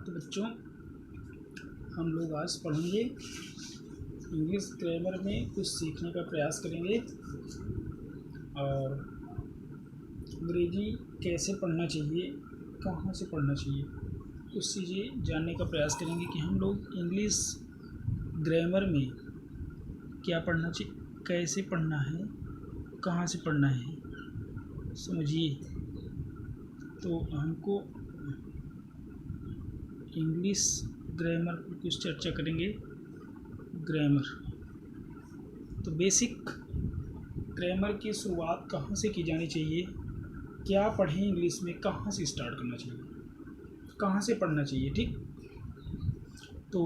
तो बच्चों हम लोग आज पढ़ेंगे इंग्लिश ग्रामर में कुछ सीखने का प्रयास करेंगे और अंग्रेजी कैसे पढ़ना चाहिए, कहाँ से पढ़ना चाहिए, कुछ चीज़ें जानने का प्रयास करेंगे कि हम लोग इंग्लिश ग्रामर में क्या पढ़ना चाहिए, कैसे पढ़ना है, कहाँ से पढ़ना है, समझिए। तो हमको इंग्लिश ग्रामर पर कुछ चर्चा करेंगे। ग्रामर तो बेसिक ग्रामर की शुरुआत कहाँ से की जानी चाहिए, क्या पढ़ें इंग्लिश में, कहाँ से स्टार्ट करना चाहिए, कहाँ से पढ़ना चाहिए। ठीक, तो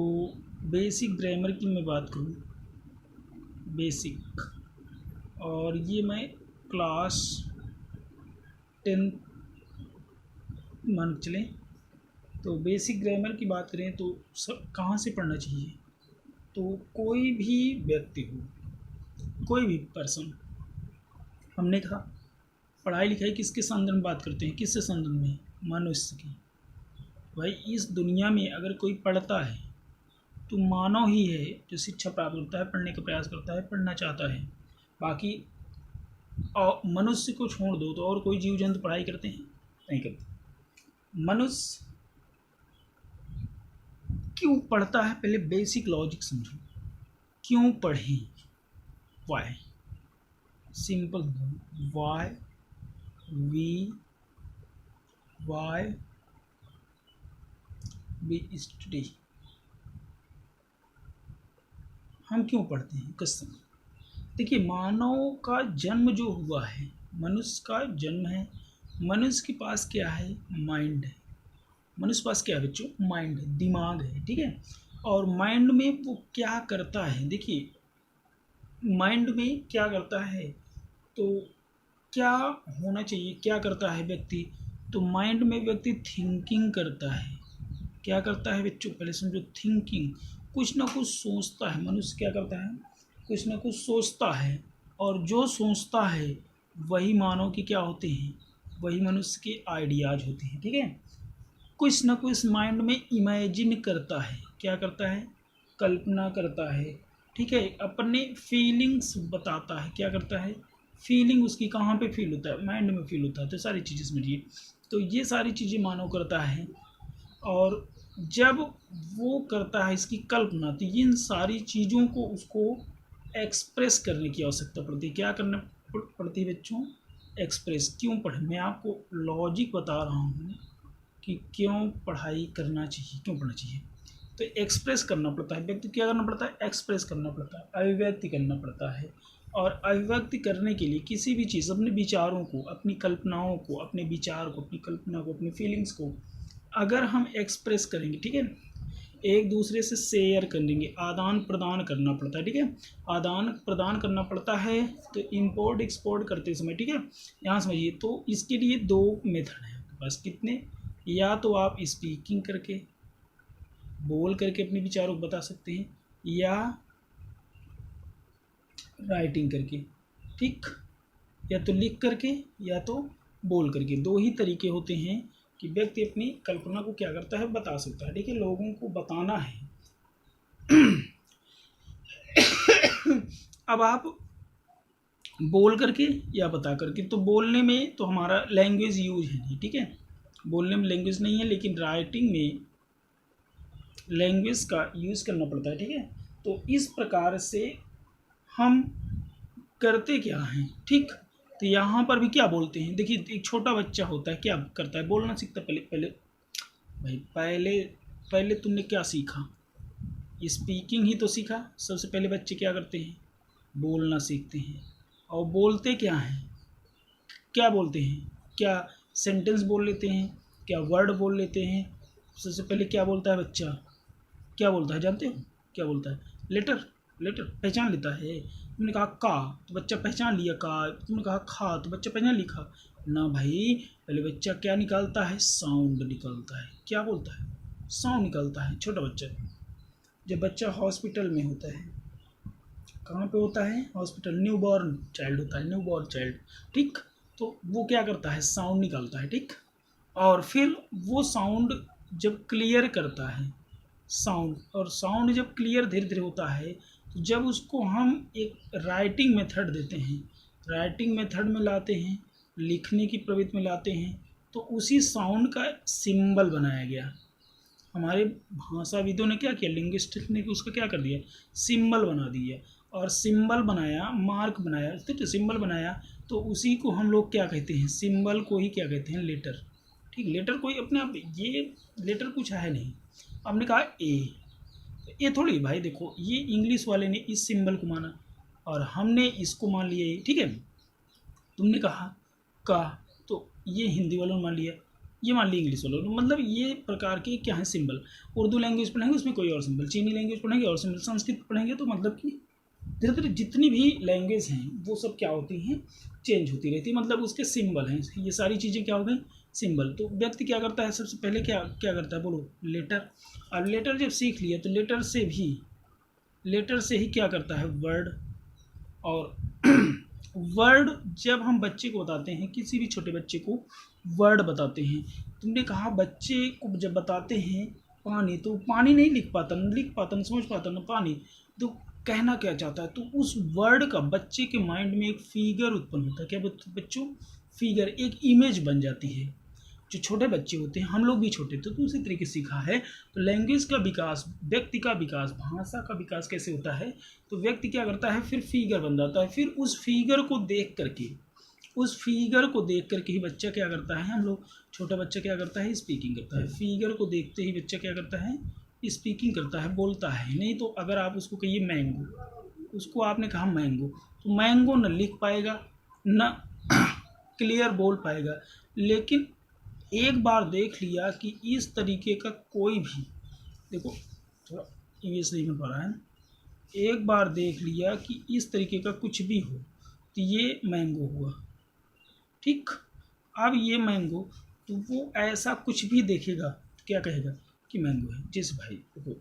बेसिक ग्रामर की मैं बात करूँ, बेसिक, और ये मैं क्लास 10 मान चलें। तो बेसिक ग्रामर की बात करें तो सब कहाँ से पढ़ना चाहिए, तो कोई भी व्यक्ति हो, कोई भी पर्सन, हमने कहा पढ़ाई लिखाई किसके संदर्भ में बात करते हैं, किससे संदर्भ में, मनुष्य की। भाई इस दुनिया में अगर कोई पढ़ता है तो मानव ही है जो शिक्षा प्राप्त करता है, पढ़ने का प्रयास करता है, पढ़ना चाहता है। बाकी और मनुष्य को छोड़ दो तो और कोई जीव जंतु पढ़ाई करते हैं, नहीं करते। मनुष्य क्यों पढ़ता है, पहले बेसिक लॉजिक समझो, क्यों पढ़ें, why, simple, why we study, हम क्यों पढ़ते हैं, क्वेश्चन। देखिए, मानव का जन्म जो हुआ है, मनुष्य का जन्म है, मनुष्य के पास क्या है, माइंड है। मनुष्य के पास क्या है बच्चों, माइंड है, दिमाग है, ठीक है। और माइंड में वो क्या करता है, देखिए माइंड में क्या करता है, तो क्या होना चाहिए, क्या करता है व्यक्ति, तो माइंड में व्यक्ति थिंकिंग करता है। क्या करता है बच्चों, पहले समझो, थिंकिंग, कुछ ना कुछ सोचता है। मनुष्य क्या करता है, कुछ ना कुछ सोचता है, और जो सोचता है वही मानव के क्या होते हैं, वही मनुष्य के आइडियाज होते हैं, ठीक है। कुछ ना कुछ माइंड में इमेजिन करता है, क्या करता है, कल्पना करता है, ठीक है। अपने फीलिंग्स बताता है, क्या करता है, फीलिंग उसकी कहाँ पे फील होता है, माइंड में फील होता है। तो सारी चीज़ें समझिए, तो ये सारी चीज़ें मानव करता है, और जब वो करता है इसकी कल्पना, तो इन सारी चीज़ों को उसको एक्सप्रेस करने की आवश्यकता पड़ती है। क्या करना पड़ती है बच्चों, एक्सप्रेस। क्यों पढ़े, मैं आपको लॉजिक बता रहा हूँ कि क्यों पढ़ाई करना चाहिए, क्यों पढ़ना चाहिए। तो एक्सप्रेस करना पड़ता है, व्यक्ति क्या करना पड़ता है, एक्सप्रेस करना पड़ता है, अभिव्यक्ति करना पड़ता है। और अभिव्यक्ति करने के लिए किसी भी चीज़, अपने विचारों को, अपनी कल्पनाओं को, अपने विचार को, अपनी कल्पना को, अपनी फीलिंग्स को अगर हम एक्सप्रेस करेंगे, ठीक है, एक दूसरे से शेयर करेंगे, आदान प्रदान करना पड़ता है, ठीक है, आदान प्रदान करना पड़ता है। तो इम्पोर्ट एक्सपोर्ट करते समय, ठीक है, यहाँ समझिए। तो इसके लिए दो मेथड हैं आपके पास, कितने, या तो आप स्पीकिंग करके, बोल करके अपने विचारों को बता सकते हैं, या राइटिंग करके, ठीक, या तो लिख करके या तो बोल करके। दो ही तरीके होते हैं कि व्यक्ति अपनी कल्पना को क्या करता है, बता सकता है, ठीक है। लोगों को बताना है। अब आप बोल करके या बता करके, तो बोलने में तो हमारा लैंग्वेज यूज है नहीं, ठीक है, बोलने में लैंग्वेज नहीं है, लेकिन राइटिंग में लैंग्वेज का यूज़ करना पड़ता है, ठीक है। तो इस प्रकार से हम करते क्या हैं, ठीक। तो यहाँ पर भी क्या बोलते हैं, देखिए एक छोटा बच्चा होता है, क्या करता है, बोलना सीखता है। पहले भाई पहले तुमने क्या सीखा, स्पीकिंग ही तो सीखा। सबसे पहले बच्चे क्या करते हैं, बोलना सीखते हैं। और बोलते क्या हैं, क्या बोलते हैं, क्या सेंटेंस बोल लेते हैं, क्या वर्ड बोल लेते हैं। सबसे पहले क्या बोलता है बच्चा, क्या बोलता है, जानते हो क्या बोलता है, लेटर, लेटर पहचान लेता है। तुमने कहा का तो बच्चा पहचान लिया का, तुमने कहा खा तो बच्चा पहचान लिखा ना। भाई पहले बच्चा क्या निकालता है, साउंड निकालता है। क्या बोलता है, साउंड निकालता है, छोटा बच्चा। जब बच्चा हॉस्पिटल में होता है, कहाँ पे होता है, हॉस्पिटल, न्यू बॉर्न चाइल्ड होता है, न्यू बॉर्न चाइल्ड, ठीक। तो वो क्या करता है, साउंड निकालता है, ठीक। और फिर वो साउंड जब क्लियर करता है साउंड, और साउंड जब क्लियर धीरे धीरे होता है, तो जब उसको हम एक राइटिंग मेथड देते हैं, राइटिंग मेथड में लाते हैं, लिखने की प्रवृत्ति में लाते हैं, तो उसी साउंड का सिंबल बनाया गया। हमारे भाषाविदों ने क्या किया, लिंग्विस्टिक ने उसका क्या कर दिया, सिंबल बना दिया। और सिंबल बनाया, मार्क बनाया, ठीक है, सिंबल बनाया, तो उसी को हम लोग क्या कहते हैं, सिंबल को ही क्या कहते हैं, लेटर। ठीक, लेटर कोई अपने आप, ये लेटर कुछ है नहीं। आपने कहा ए, तो ये थोड़ी भाई, देखो ये इंग्लिश वाले ने इस सिंबल को माना और हमने इसको मान लिया, ठीक है। तुमने कहा का, तो ये हिंदी वालों ने मान लिया, ये मान लिया इंग्लिश वालों ने। मतलब ये प्रकार के क्या है सिंबल। उर्दू लैंग्वेज पढ़ेंगे उसमें कोई और सिंबल, चीनी लैंग्वेज पढ़ेंगे और सिंबल, संस्कृत पढ़ेंगे तो मतलब कि धीरे धीरे जितनी भी लैंग्वेज हैं वो सब क्या होती हैं, चेंज होती रहती है। मतलब उसके सिंबल हैं, ये सारी चीज़ें क्या हो गई, सिंबल। तो व्यक्ति क्या करता है, सबसे पहले क्या क्या करता है, बोलो, लेटर। अब लेटर जब सीख लिया तो लेटर से ही क्या करता है, वर्ड। और वर्ड जब हम बच्चे को बताते हैं, किसी भी छोटे बच्चे को वर्ड बताते हैं, तुमने कहा बच्चे को जब बताते हैं पानी, तो पानी नहीं लिख पाता, न समझ पाता, न पानी, तो कहना क्या चाहता है, तो उस वर्ड का बच्चे के माइंड में एक फिगर उत्पन्न होता है। क्या बच्चों, फिगर, एक इमेज बन जाती है। जो छोटे बच्चे होते हैं, हम लोग भी छोटे थे तो उसी तरीके से सीखा है। तो लैंग्वेज का विकास, व्यक्ति का विकास, भाषा का विकास कैसे होता है, तो व्यक्ति क्या करता है, फिर फिगर बन जाता है। फिर उस फिगर को देख करके ही बच्चा क्या करता है, हम लोग, छोटा बच्चा क्या करता है, स्पीकिंग करता है। फिगर को देखते ही बच्चा क्या करता है, स्पीकिंग करता है, बोलता है। नहीं तो अगर आप उसको कहिए मैंगो, उसको आपने कहा मैंगो, तो मैंगो न लिख पाएगा, न क्लियर बोल पाएगा। लेकिन एक बार देख लिया कि इस तरीके का कोई भी, देखो थोड़ा इंग्लिश नहीं बन पा रहा है ना, एक बार देख लिया कि इस तरीके का कुछ भी हो तो ये मैंगो हुआ, ठीक। अब ये मैंगो, तो वो ऐसा कुछ भी देखेगा तो क्या कहेगा कि मैंगो है। जैसे भाई देखो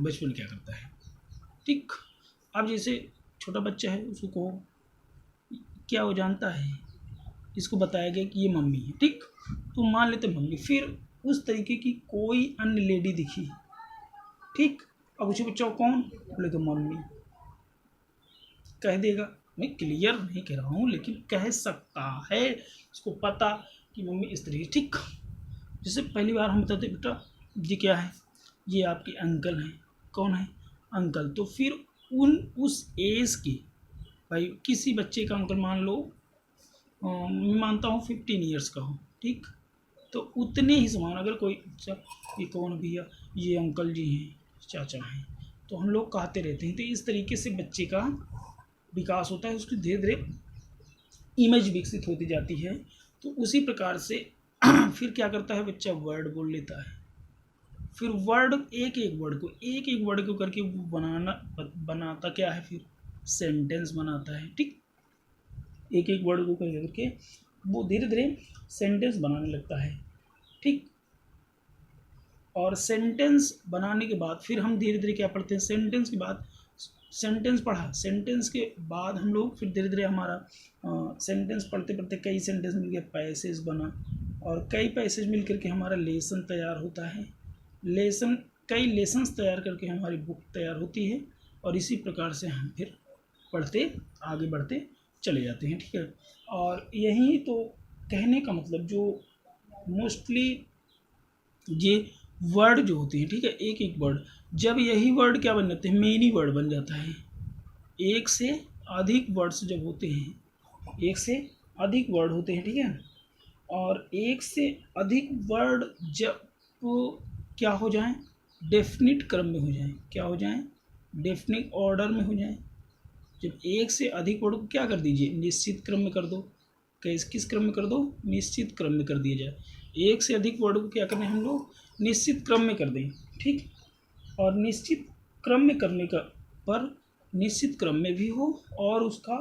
बचपन क्या करता है, ठीक। अब जैसे छोटा बच्चा है, उसको कहो क्या वो जानता है, इसको बताया गया कि ये मम्मी है, ठीक, तो मान लेते मम्मी। फिर उस तरीके की कोई अन्य लेडी दिखी, ठीक, अब उसे बच्चा कौन, बोले तो मम्मी, कह देगा। मैं क्लियर नहीं कह रहा हूँ लेकिन कह सकता है, उसको पता कि मम्मी इस तरीके, ठीक। जैसे पहली बार हम बताते बेटा ये क्या है, ये आपके अंकल हैं। कौन है, अंकल। तो फिर उस एज के, भाई किसी बच्चे का अंकल मान लो, मैं मानता हूँ 15 ईयर्स का हो, ठीक, तो उतने ही समान अगर कोई, अच्छा ये कौन भैया, ये अंकल जी हैं, चाचा हैं, तो हम लोग कहते रहते हैं। तो इस तरीके से बच्चे का विकास होता है, उसकी धीरे धीरे इमेज विकसित होती जाती है। तो उसी प्रकार से फिर क्या करता है बच्चा, वर्ड बोल लेता है। फिर वर्ड, एक एक वर्ड को करके वो बनाता क्या है, फिर सेंटेंस बनाता है, ठीक। एक एक वर्ड को करके वो धीरे धीरे सेंटेंस बनाने लगता है, ठीक। और सेंटेंस बनाने के बाद फिर हम धीरे धीरे क्या पढ़ते हैं, सेंटेंस के बाद, सेंटेंस पढ़ा, सेंटेंस के बाद हम लोग फिर धीरे धीरे हमारा सेंटेंस पढ़ते पढ़ते कई सेंटेंस मिल गए, पैसेज बना, और कई पैसेज मिल करके हमारा लेसन तैयार होता है। कई लेसन्स तैयार करके हमारी बुक तैयार होती है। और इसी प्रकार से हम फिर पढ़ते आगे बढ़ते चले जाते हैं, ठीक है। और यही तो कहने का मतलब, जो मोस्टली ये वर्ड जो होते हैं, ठीक है, एक एक वर्ड, जब यही वर्ड क्या बन जाते हैं, मेनी वर्ड बन जाता है। एक से अधिक वर्ड्स जब होते हैं, एक से अधिक वर्ड होते हैं, ठीक है, और एक से अधिक वर्ड जब क्या हो जाए, डेफिनिट क्रम में हो जाए, क्या हो जाए, डेफिनिट ऑर्डर में हो जाए। जब एक से अधिक वर्ड को क्या कर दीजिए, निश्चित क्रम में कर दो। किस क्रम में कर दो, निश्चित क्रम में कर दिया जाए। एक से अधिक वर्ड को क्या करें हम लोग, निश्चित क्रम में कर दें, ठीक। और निश्चित क्रम में करने का पर निश्चित क्रम में भी हो और उसका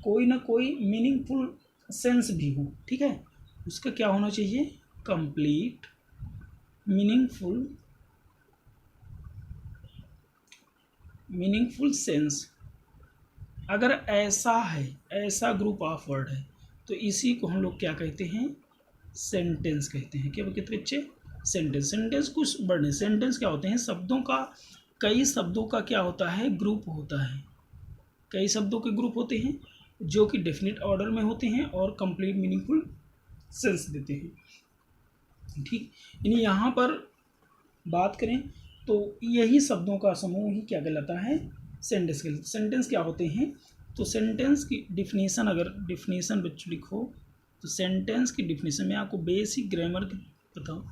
कोई ना कोई मीनिंगफुल सेंस भी हो, ठीक है। उसका क्या होना चाहिए, कंप्लीट मीनिंगफुल सेंस। अगर ऐसा है, ऐसा ग्रुप ऑफ वर्ड है, तो इसी को हम लोग क्या कहते हैं, सेंटेंस कहते हैं। क्या कहते हैं बच्चे, सेंटेंस। सेंटेंस कुछ वर्ड है। सेंटेंस क्या होते हैं? शब्दों का, कई शब्दों का क्या होता है? ग्रुप होता है। कई शब्दों के ग्रुप होते हैं जो कि डेफिनेट ऑर्डर में होते हैं और कंप्लीट मीनिंगफुल सेंस देते हैं। ठीक, यानी यहाँ पर बात करें तो यही शब्दों का समूह ही क्या कहलाता है? सेंटेंस कहलाता है। सेंटेंस क्या होते हैं? तो सेंटेंस की डिफिनीशन, अगर डिफिनीशन बच्चों लिखो तो सेंटेंस की डिफिनीशन में आपको बेसिक ग्रामर की बताओ।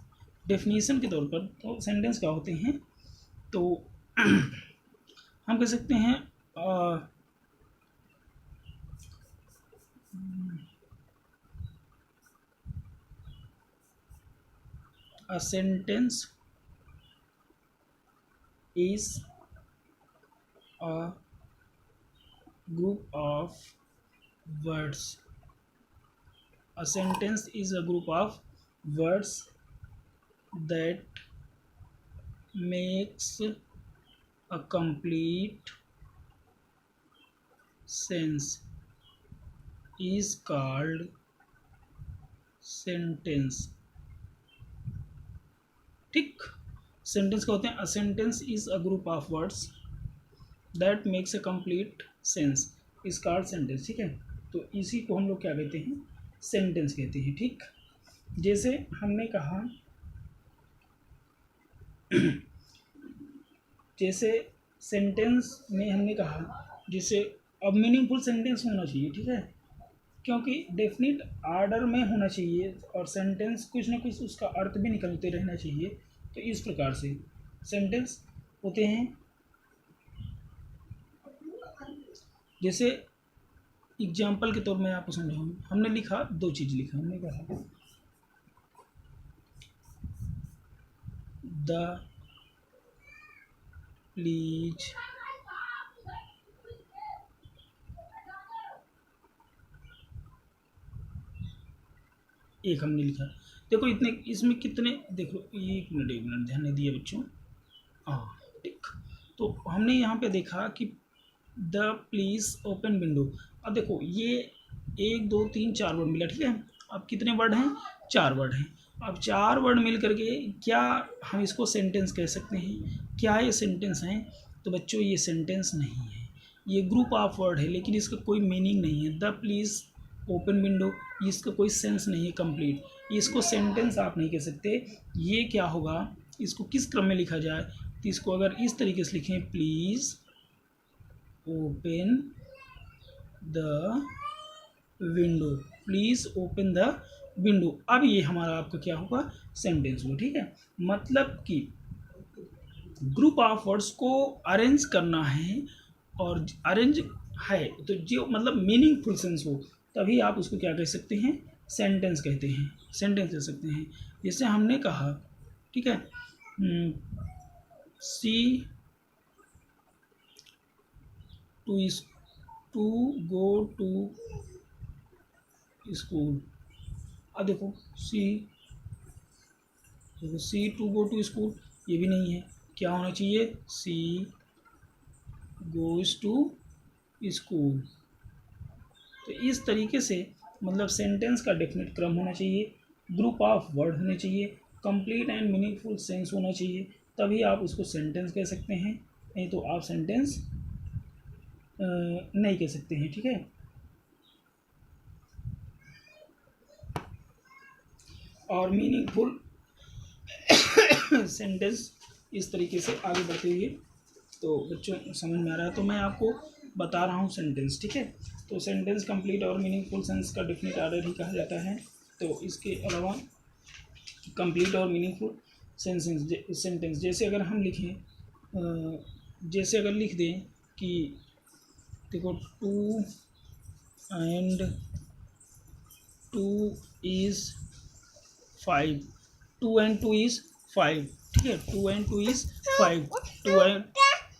डेफिनेशन के तौर पर तो सेंटेंस क्या होते हैं? तो हम कह सकते हैं a sentence is a group of words. A sentence is a group of words that makes a complete sense is called sentence. ठीक, सेंटेंस क्या होते हैं? A sentence is a group of words that makes a complete sense is called sentence. ठीक है, तो इसी को हम लोग क्या कहते हैं? सेंटेंस कहते हैं। ठीक, जैसे हमने कहा जैसे सेंटेंस में हमने कहा जैसे अब मीनिंगफुल सेंटेंस होना चाहिए। ठीक है, क्योंकि डेफिनेट ऑर्डर में होना चाहिए और सेंटेंस कुछ ना कुछ उसका अर्थ भी निकलते रहना चाहिए। तो इस प्रकार से सेंटेंस होते हैं। जैसे एग्जाम्पल के तौर में आपको समझाऊँ, हमने लिखा, दो चीज़ लिखा। हमने कहा द प्लीज एक हमने लिखा। देखो इतने, इसमें कितने, देखो एक मिनट ध्यान नहीं दिया बच्चों। हाँ ठीक, तो हमने यहाँ पे देखा कि द प्लीज ओपन विंडो। अब देखो ये 1 2 3 4 वर्ड मिला। ठीक है, अब कितने वर्ड हैं? 4 वर्ड हैं। अब 4 वर्ड मिल करके क्या हम इसको सेंटेंस कह सकते हैं? क्या ये सेंटेंस हैं? तो बच्चों ये सेंटेंस नहीं है, ये ग्रुप ऑफ वर्ड है, लेकिन इसका कोई मीनिंग नहीं है। द प्लीज़ ओपन विंडो, इसका कोई सेंस नहीं है कंप्लीट, इसको सेंटेंस आप नहीं कह सकते। ये क्या होगा? इसको किस क्रम में लिखा जाए? तो इसको अगर इस तरीके से लिखें, please open the window, please open the window. अब ये हमारा आपका क्या होगा? सेंटेंस होगा। ठीक है, मतलब कि ग्रुप ऑफ वर्ड्स को अरेंज करना है, और अरेंज है तो जो मतलब मीनिंगफुल सेंस हो, तभी आप उसको क्या कह सकते हैं? सेंटेंस कहते हैं, सेंटेंस कह सकते हैं। जैसे हमने कहा, ठीक है, सी टू गो टू स्कूल। अब देखो सी टू गो टू स्कूल, ये भी नहीं है। क्या होना चाहिए? सी गोज़ टू स्कूल। तो इस तरीके से मतलब सेंटेंस का डेफिनेट क्रम होना चाहिए, ग्रुप ऑफ वर्ड होने चाहिए, कंप्लीट एंड मीनिंगफुल सेंस होना चाहिए, तभी आप उसको सेंटेंस कह सकते हैं। नहीं तो आप सेंटेंस नहीं कह सकते हैं। ठीक है, और मीनिंगफुल सेंटेंस इस तरीके से आगे बढ़ते हुए, तो बच्चों समझ में आ रहा है? तो मैं आपको बता रहा हूँ सेंटेंस। ठीक है, तो सेंटेंस कंप्लीट और मीनिंगफुल सेंस का डेफिनेट ऑर्डर ही कहा जाता है। तो इसके अलावा कंप्लीट और मीनिंगफुल सेंटेंस जैसे अगर हम लिखें, जैसे अगर लिख दें कि देखो 2 and 2 is 5, 2 and 2 is 5। ठीक है, 2 and 2 is 5,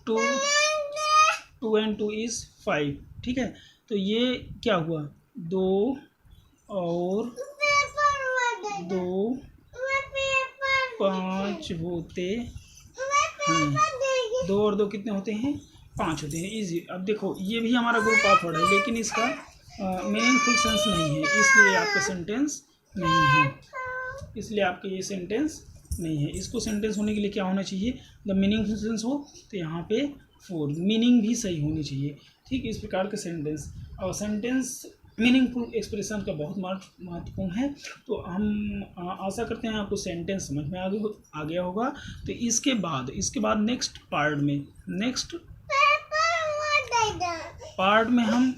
2 and 2 is 5। ठीक है, तो ये क्या हुआ? 2 और 2 5 होते हैं। 2 और 2 कितने होते हैं? 5 होते हैं। इजी। अब देखो ये भी हमारा ग्रुप ऑफ वर्ड है, लेकिन इसका मीनिंगफुल सेंस नहीं है, इसलिए आपका सेंटेंस नहीं है, इसलिए आपका ये सेंटेंस नहीं है। इसको सेंटेंस होने के लिए क्या होना चाहिए, द मीनिंगफुल सेंस हो, तो यहाँ पे फॉर मीनिंग भी सही होनी चाहिए। ठीक, इस प्रकार के सेंटेंस। और सेंटेंस मीनिंगफुल एक्सप्रेशन का बहुत महत्वपूर्ण है। तो हम आशा करते हैं आपको सेंटेंस समझ में आ गया होगा। तो इसके बाद नेक्स्ट पार्ट में हम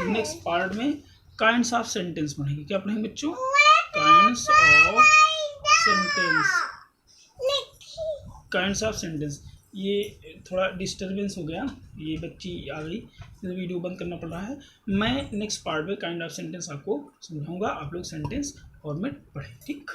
नेक्स्ट पार्ट में काइंड्स ऑफ सेंटेंस पढ़ेंगे। क्या पढ़ेंगे बच्चों, kinds of sentence. Kinds of sentence. ये थोड़ा डिस्टरबेंस हो गया, ये बच्ची आ गई, वीडियो बंद करना पड़ रहा है। मैं नेक्स्ट पार्ट में काइंड ऑफ सेंटेंस आपको समझाऊंगा, आप लोग सेंटेंस फॉर्मेट पढ़ें। ठीक।